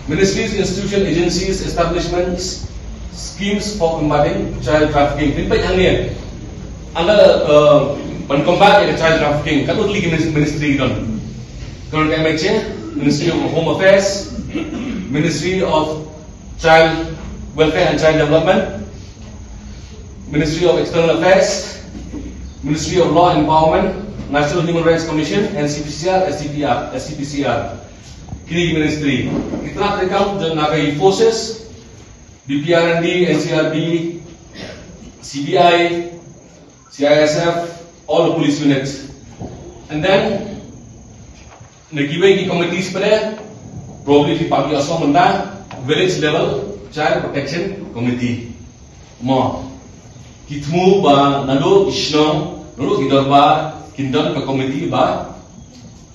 Ministries, institutions, agencies, establishments, schemes for combating child trafficking. Ini yang ni. Anda combat child trafficking. Kat lagi ministry don. Kalau MHA, Ministry of Home Affairs, Ministry of Child Welfare and Child Development, Ministry of External Affairs, Ministry of Law and Empowerment, National Human Rights Commission, NCPCR, SDPCR. Kini ministry. Kita nak rekam dan nakai forces, BPRND, NCRB, CBI, CISF, all the police units. And then nagibai di committees pada probably di pagi asal menda village level child protection committee. Mo kitmu ba nalo isnong nalo kidor ba kindon ke committee ba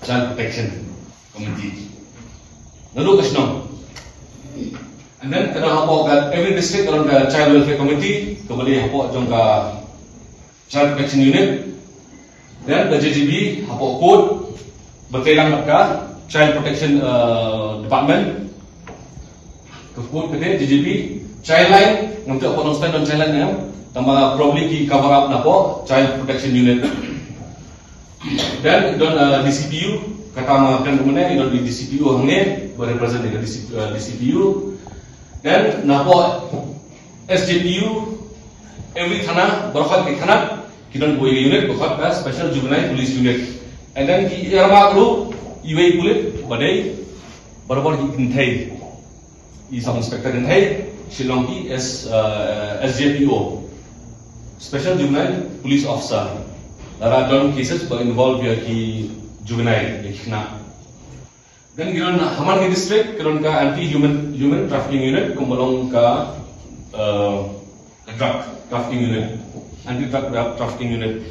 child protection committee. Nalo kasnong. And then kena hapok kat every district around the child welfare committee kembali hapok jong ka child protection unit. Then the JGB hapok code bertelang ka child protection department. Code kete JGB child line ngamtu apa Nongstoin dan child line yang tambah probably ki cover up napo child protection unit. Dan don DCPU kata makan kemana don di DCPU hangne berrepresent dengan DCPU. Dan napo SDPO every thana berkhad ke thana kita buat unit berkhad ka special juvenile police unit. And then ki irma group UAE police badai barabar hintai sub inspector hintai Shillong ki SDPO special juvenile police officer. There are done cases but involved here ki juvenile kena. Dan giron Haman district giron ka anti human trafficking unit kumbalong ka drug trafficking unit, anti drug trafficking unit.